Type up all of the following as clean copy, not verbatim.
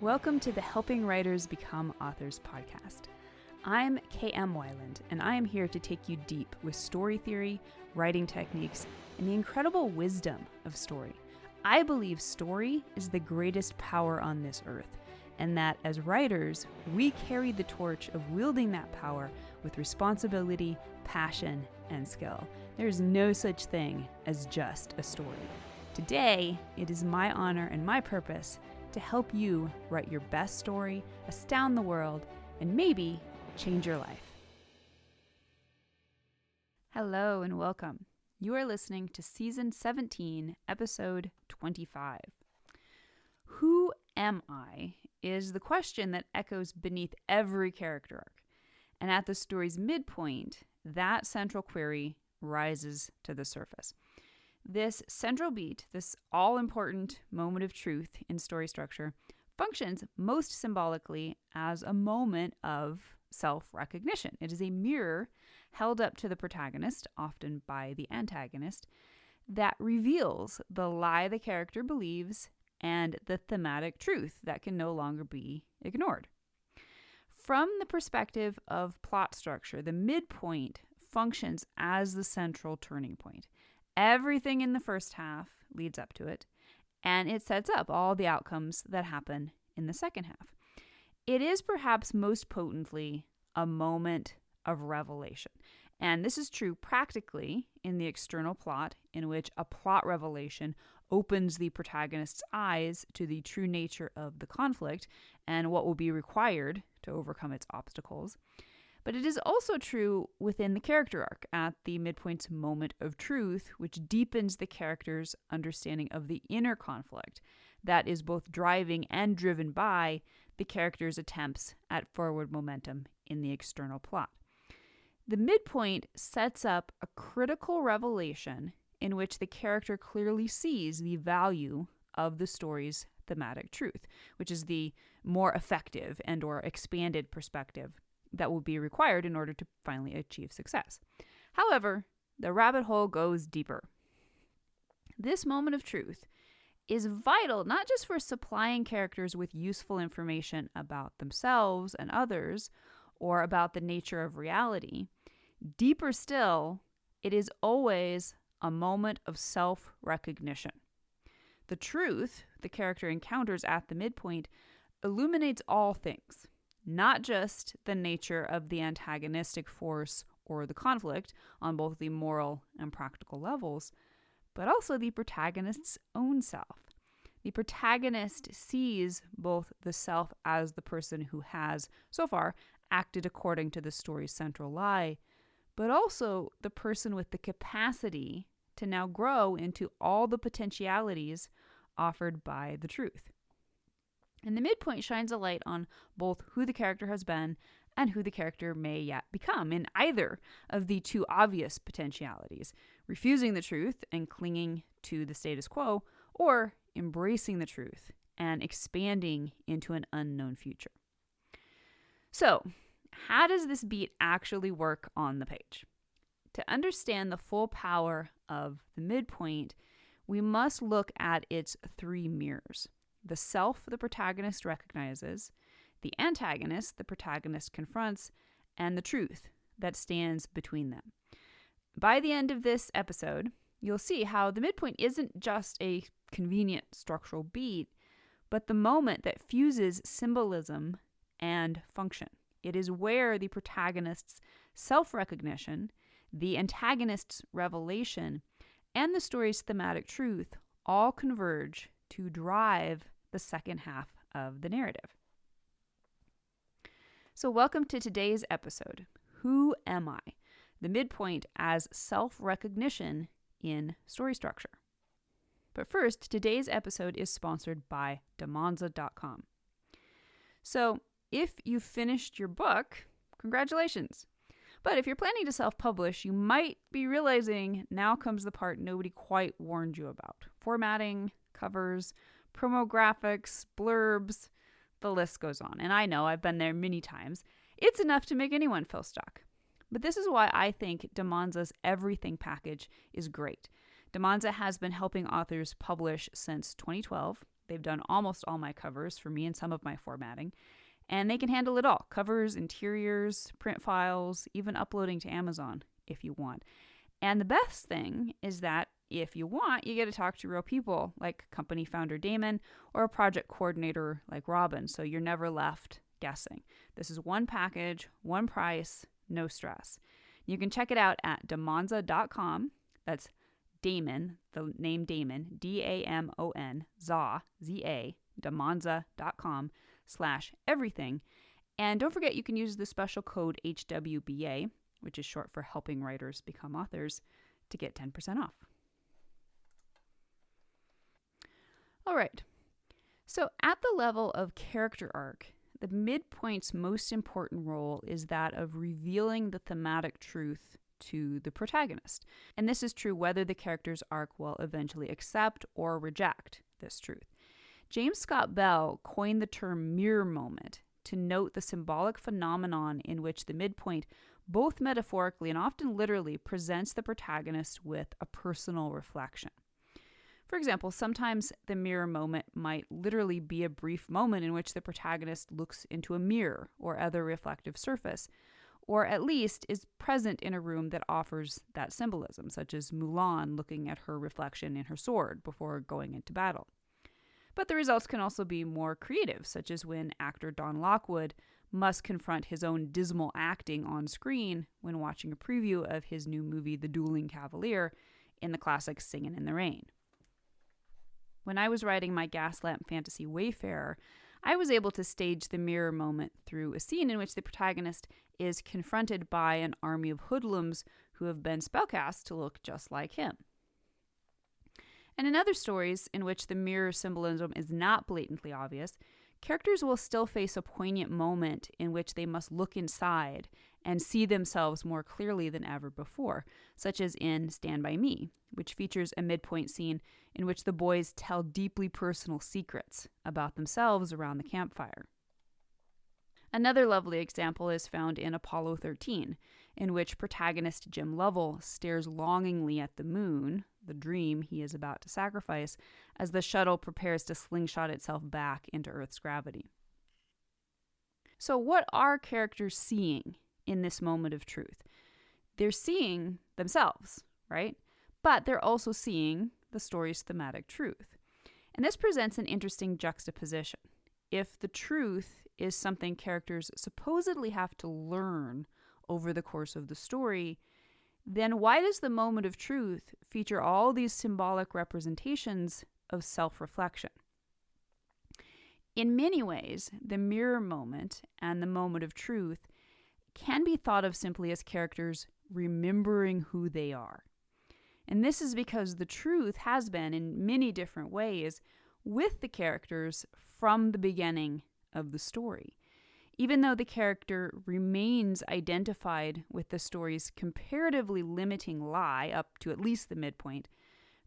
Welcome to the Helping Writers Become Authors podcast. I'm K.M. Weiland, and I am here to take you deep with story theory, writing techniques, and the incredible wisdom of story. I believe story is the greatest power on this earth, and that as writers, we carry the torch of wielding that power with responsibility, passion, and skill. There's no such thing as just a story. Today, it is my honor and my purpose to help you write your best story, astound the world, and maybe change your life. Hello and welcome. You are listening to Season 17, Episode 25. Who am I is the question that echoes beneath every character arc. And at the story's midpoint, that central query rises to the surface. This central beat, this all-important moment of truth in story structure, functions most symbolically as a moment of self-recognition. It is a mirror held up to the protagonist, often by the antagonist, that reveals the lie the character believes and the thematic truth that can no longer be ignored. From the perspective of plot structure, the midpoint functions as the central turning point. Everything in the first half leads up to it, and it sets up all the outcomes that happen in the second half. It is perhaps most potently a moment of revelation, and this is true practically in the external plot, in which a plot revelation opens the protagonist's eyes to the true nature of the conflict and what will be required to overcome its obstacles. But it is also true within the character arc at the midpoint's moment of truth, which deepens the character's understanding of the inner conflict that is both driving and driven by the character's attempts at forward momentum in the external plot. The midpoint sets up a critical revelation in which the character clearly sees the value of the story's thematic truth, which is the more effective and or expanded perspective that will be required in order to finally achieve success. However, the rabbit hole goes deeper. This moment of truth is vital not just for supplying characters with useful information about themselves and others, or about the nature of reality. Deeper still, it is always a moment of self-recognition. The truth the character encounters at the midpoint illuminates all things, not just the nature of the antagonistic force or the conflict on both the moral and practical levels, but also the protagonist's own self. The protagonist sees both the self as the person who has, so far, acted according to the story's central lie, but also the person with the capacity to now grow into all the potentialities offered by the truth. And the midpoint shines a light on both who the character has been and who the character may yet become in either of the two obvious potentialities, refusing the truth and clinging to the status quo, or embracing the truth and expanding into an unknown future. So, how does this beat actually work on the page? To understand the full power of the midpoint, we must look at its three mirrors. The self the protagonist recognizes, the antagonist the protagonist confronts, and the truth that stands between them. By the end of this episode, you'll see how the midpoint isn't just a convenient structural beat, but the moment that fuses symbolism and function. It is where the protagonist's self-recognition, the antagonist's revelation, and the story's thematic truth all converge to drive the second half of the narrative. So welcome to today's episode, Who Am I? The midpoint as self-recognition in story structure. But first, today's episode is sponsored by Damonza.com. So if you finished your book, congratulations. But if you're planning to self-publish, you might be realizing now comes the part nobody quite warned you about. Formatting, covers, promo graphics, blurbs, the list goes on. And I know, I've been there many times. It's enough to make anyone feel stuck. But this is why I think Damonza's Everything package is great. Damonza has been helping authors publish since 2012. They've done almost all my covers for me and some of my formatting. And they can handle it all. Covers, interiors, print files, even uploading to Amazon if you want. And the best thing is that if you want, you get to talk to real people like company founder Damon or a project coordinator like Robin. So you're never left guessing. This is one package, one price, no stress. You can check it out at damonza.com. That's Damon, the name Damon, D-A-M-O-N, Z-A, damonza.com/everything. And don't forget, you can use the special code HWBA, which is short for Helping Writers Become Authors, to get 10% off. All right. So at the level of character arc, the midpoint's most important role is that of revealing the thematic truth to the protagonist. And this is true whether the character's arc will eventually accept or reject this truth. James Scott Bell coined the term mirror moment to note the symbolic phenomenon in which the midpoint, both metaphorically and often literally, presents the protagonist with a personal reflection. For example, sometimes the mirror moment might literally be a brief moment in which the protagonist looks into a mirror or other reflective surface, or at least is present in a room that offers that symbolism, such as Mulan looking at her reflection in her sword before going into battle. But the results can also be more creative, such as when actor Don Lockwood must confront his own dismal acting on screen when watching a preview of his new movie The Dueling Cavalier in the classic Singin' in the Rain. When I was writing my Gaslamp fantasy Wayfarer, I was able to stage the mirror moment through a scene in which the protagonist is confronted by an army of hoodlums who have been spellcast to look just like him. And in other stories in which the mirror symbolism is not blatantly obvious, characters will still face a poignant moment in which they must look inside and see themselves more clearly than ever before, such as in Stand By Me, which features a midpoint scene in which the boys tell deeply personal secrets about themselves around the campfire. Another lovely example is found in Apollo 13, in which protagonist Jim Lovell stares longingly at the moon, the dream he is about to sacrifice, as the shuttle prepares to slingshot itself back into Earth's gravity. So what are characters seeing in this moment of truth? They're seeing themselves, right? But they're also seeing the story's thematic truth. And this presents an interesting juxtaposition. If the truth is something characters supposedly have to learn over the course of the story, then why does the moment of truth feature all these symbolic representations of self-reflection? In many ways, the mirror moment and the moment of truth can be thought of simply as characters remembering who they are. And this is because the truth has been, in many different ways, with the characters from the beginning of the story. Even though the character remains identified with the story's comparatively limiting lie up to at least the midpoint,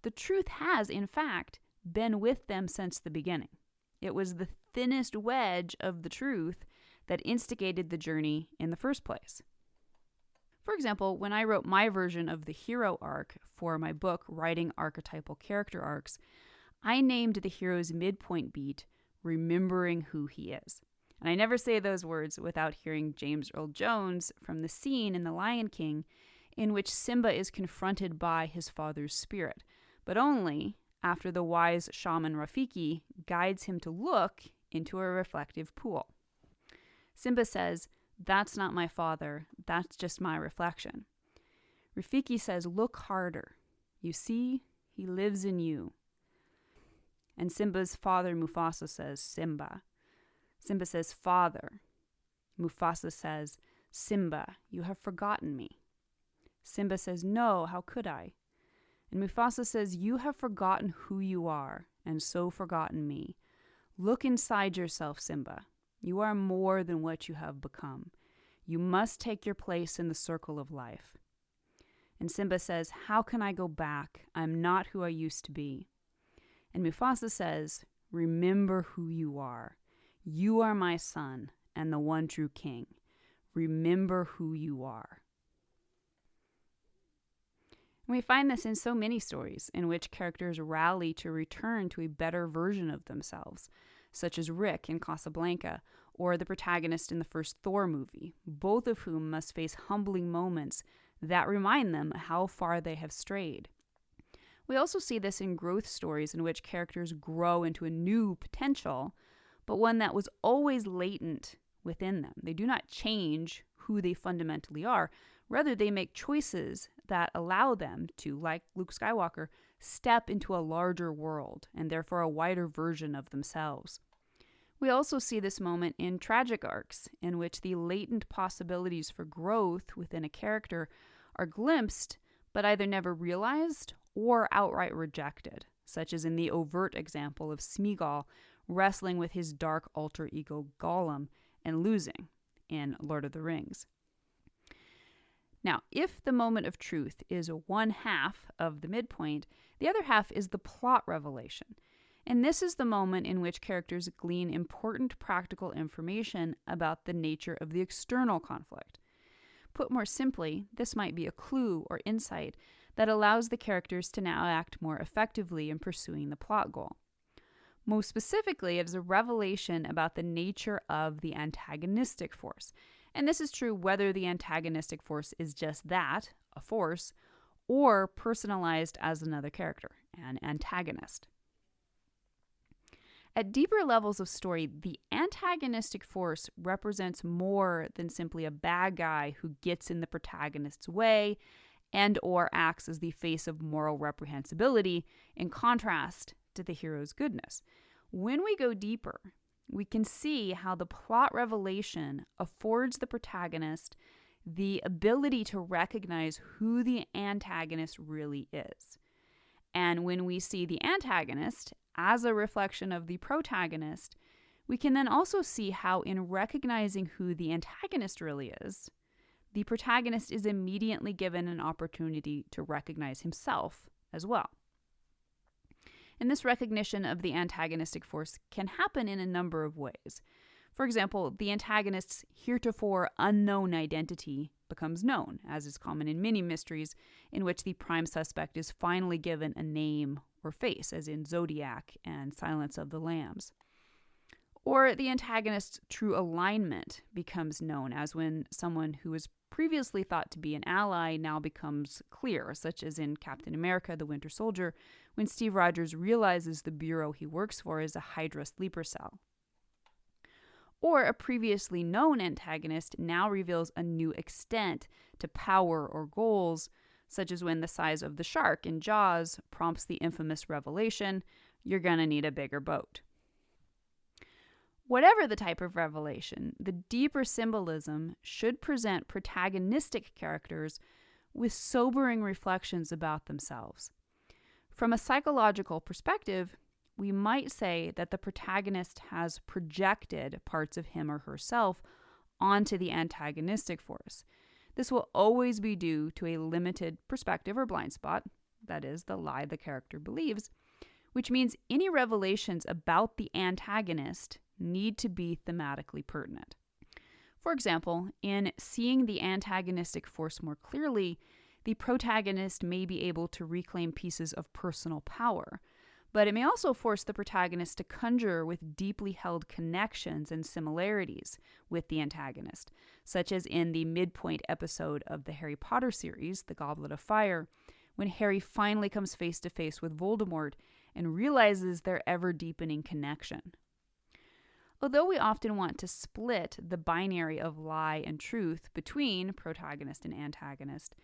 the truth has, in fact, been with them since the beginning. It was the thinnest wedge of the truth that instigated the journey in the first place. For example, when I wrote my version of the hero arc for my book, Writing Archetypal Character Arcs, I named the hero's midpoint beat Remembering Who He Is. And I never say those words without hearing James Earl Jones from the scene in The Lion King in which Simba is confronted by his father's spirit, but only after the wise shaman Rafiki guides him to look into a reflective pool. Simba says, "That's not my father, that's just my reflection." Rafiki says, "Look harder. You see, he lives in you." And Simba's father Mufasa says, "Simba." Simba says, "Father." Mufasa says, "Simba, you have forgotten me." Simba says, "No, how could I?" And Mufasa says, "You have forgotten who you are, and so forgotten me. Look inside yourself, Simba. You are more than what you have become. You must take your place in the circle of life." And Simba says, "How can I go back? I'm not who I used to be." And Mufasa says, "Remember who you are. You are my son and the one true king. Remember who you are." We find this in so many stories in which characters rally to return to a better version of themselves, such as Rick in Casablanca or the protagonist in the first Thor movie, both of whom must face humbling moments that remind them how far they have strayed. We also see this in growth stories in which characters grow into a new potential, but one that was always latent within them. They do not change who they fundamentally are. Rather, they make choices that allow them to, like Luke Skywalker, step into a larger world and therefore a wider version of themselves. We also see this moment in tragic arcs, in which the latent possibilities for growth within a character are glimpsed, but either never realized or outright rejected, such as in the overt example of Smeagol wrestling with his dark alter ego Gollum and losing in Lord of the Rings. Now, if the moment of truth is one half of the midpoint, the other half is the plot revelation. And this is the moment in which characters glean important practical information about the nature of the external conflict. Put more simply, this might be a clue or insight that allows the characters to now act more effectively in pursuing the plot goal. Most specifically, it is a revelation about the nature of the antagonistic force. And this is true whether the antagonistic force is just that, a force, or personalized as another character, an antagonist. At deeper levels of story, the antagonistic force represents more than simply a bad guy who gets in the protagonist's way and or acts as the face of moral reprehensibility in contrast to the hero's goodness. When we go deeper, we can see how the plot revelation affords the protagonist the ability to recognize who the antagonist really is. And when we see the antagonist as a reflection of the protagonist, we can then also see how in recognizing who the antagonist really is, the protagonist is immediately given an opportunity to recognize himself as well. And this recognition of the antagonistic force can happen in a number of ways. For example, the antagonist's heretofore unknown identity becomes known, as is common in many mysteries in which the prime suspect is finally given a name or face, as in Zodiac and Silence of the Lambs. Or the antagonist's true alignment becomes known, as when someone who was previously thought to be an ally now becomes clear, such as in Captain America: The Winter Soldier, when Steve Rogers realizes the bureau he works for is a Hydra sleeper cell. Or a previously known antagonist now reveals a new extent to power or goals, such as when the size of the shark in Jaws prompts the infamous revelation, "You're gonna need a bigger boat." Whatever the type of revelation, the deeper symbolism should present protagonistic characters with sobering reflections about themselves. From a psychological perspective, we might say that the protagonist has projected parts of him or herself onto the antagonistic force. This will always be due to a limited perspective or blind spot, that is, the lie the character believes, which means any revelations about the antagonist need to be thematically pertinent. For example, in seeing the antagonistic force more clearly, the protagonist may be able to reclaim pieces of personal power, but it may also force the protagonist to conjure with deeply held connections and similarities with the antagonist, such as in the Midpoint episode of the Harry Potter series, The Goblet of Fire, when Harry finally comes face to face with Voldemort and realizes their ever-deepening connection. Although we often want to split the binary of lie and truth between protagonist and antagonist,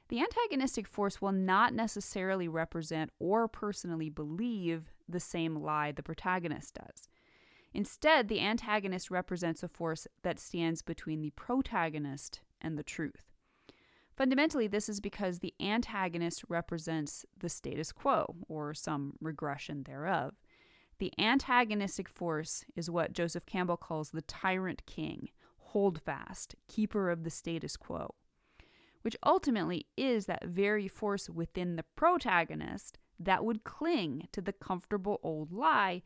the antagonistic force will not necessarily represent or personally believe the same lie the protagonist does. Instead, the antagonist represents a force that stands between the protagonist and the truth. Fundamentally, this is because the antagonist represents the status quo, or some regression thereof. The antagonistic force is what Joseph Campbell calls the tyrant king, holdfast, keeper of the status quo, which ultimately is that very force within the protagonist that would cling to the comfortable old lie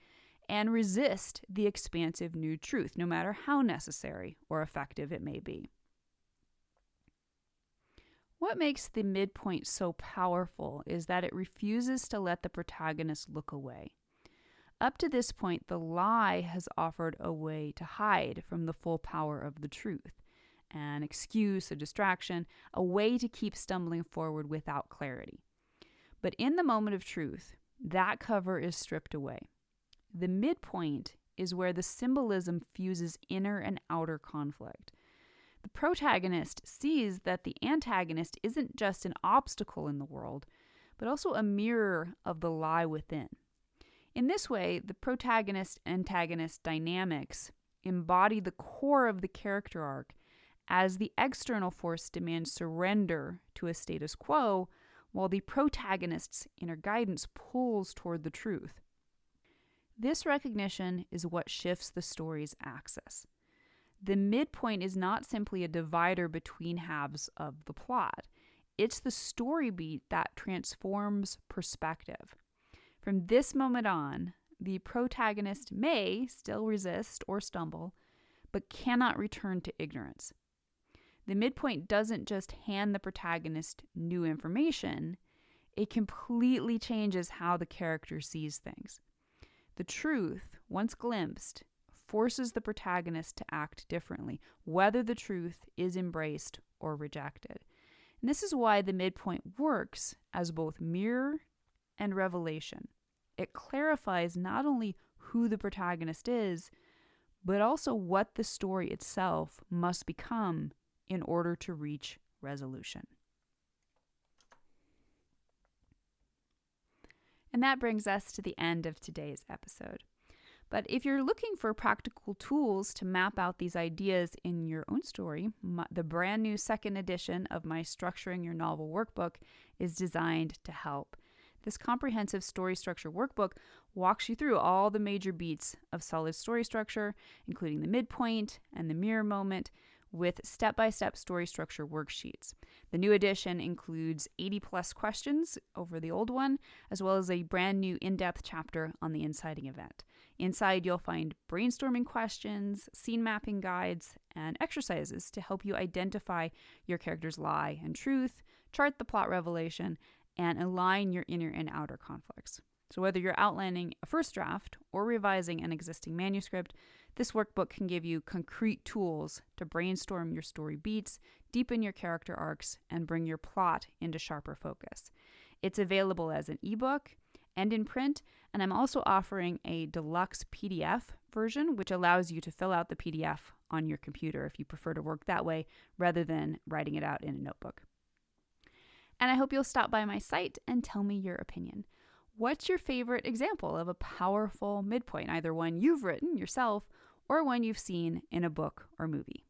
and resist the expansive new truth, no matter how necessary or effective it may be. What makes the midpoint so powerful is that it refuses to let the protagonist look away. Up to this point, the lie has offered a way to hide from the full power of the truth, an excuse, a distraction, a way to keep stumbling forward without clarity. But in the moment of truth, that cover is stripped away. The midpoint is where the symbolism fuses inner and outer conflict. The protagonist sees that the antagonist isn't just an obstacle in the world, but also a mirror of the lie within. In this way, the protagonist-antagonist dynamics embody the core of the character arc as the external force demands surrender to a status quo, while the protagonist's inner guidance pulls toward the truth. This recognition is what shifts the story's axis. The midpoint is not simply a divider between halves of the plot. It's the story beat that transforms perspective. From this moment on, the protagonist may still resist or stumble, but cannot return to ignorance. The midpoint doesn't just hand the protagonist new information, it completely changes how the character sees things. The truth, once glimpsed, forces the protagonist to act differently, whether the truth is embraced or rejected. And this is why the midpoint works as both mirror and revelation. It clarifies not only who the protagonist is, but also what the story itself must become in order to reach resolution. And that brings us to the end of today's episode. But if you're looking for practical tools to map out these ideas in your own story, the brand new second edition of my Structuring Your Novel workbook is designed to help. This comprehensive story structure workbook walks you through all the major beats of solid story structure, including the midpoint and the mirror moment, with step-by-step story structure worksheets. The new edition includes 80-plus questions over the old one, as well as a brand new in-depth chapter on the inciting event. Inside, you'll find brainstorming questions, scene mapping guides, and exercises to help you identify your character's lie and truth, chart the plot revelation, and align your inner and outer conflicts. So whether you're outlining a first draft or revising an existing manuscript, this workbook can give you concrete tools to brainstorm your story beats, deepen your character arcs, and bring your plot into sharper focus. It's available as an ebook and in print, and I'm also offering a deluxe PDF version, which allows you to fill out the PDF on your computer if you prefer to work that way rather than writing it out in a notebook. And I hope you'll stop by my site and tell me your opinion. What's your favorite example of a powerful midpoint, either one you've written yourself or one you've seen in a book or movie?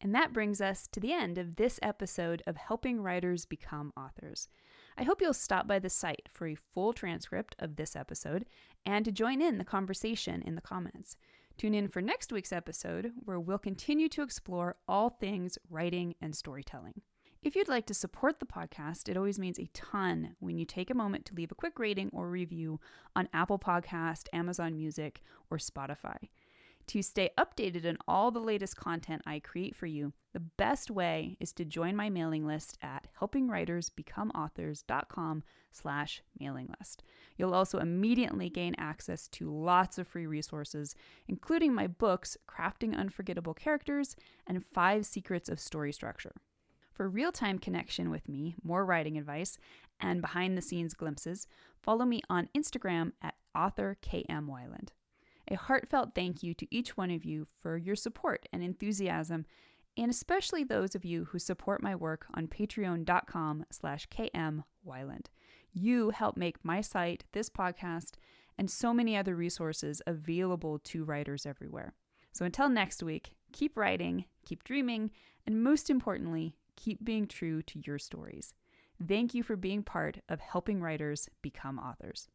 And that brings us to the end of this episode of Helping Writers Become Authors. I hope you'll stop by the site for a full transcript of this episode and to join in the conversation in the comments. Tune in for next week's episode, where we'll continue to explore all things writing and storytelling. If you'd like to support the podcast, it always means a ton when you take a moment to leave a quick rating or review on Apple Podcast, Amazon Music, or Spotify. To stay updated on all the latest content I create for you, the best way is to join my mailing list at helpingwritersbecomeauthors.com/mailing list. You'll also immediately gain access to lots of free resources, including my books, Crafting Unforgettable Characters and 5 Secrets of Story Structure. For real-time connection with me, more writing advice, and behind-the-scenes glimpses, follow me on Instagram at authorkmwyland. A heartfelt thank you to each one of you for your support and enthusiasm, and especially those of you who support my work on patreon.com/kmwyland. You help make my site, this podcast, and so many other resources available to writers everywhere. So until next week, keep writing, keep dreaming, and most importantly, keep being true to your stories. Thank you for being part of Helping Writers Become Authors.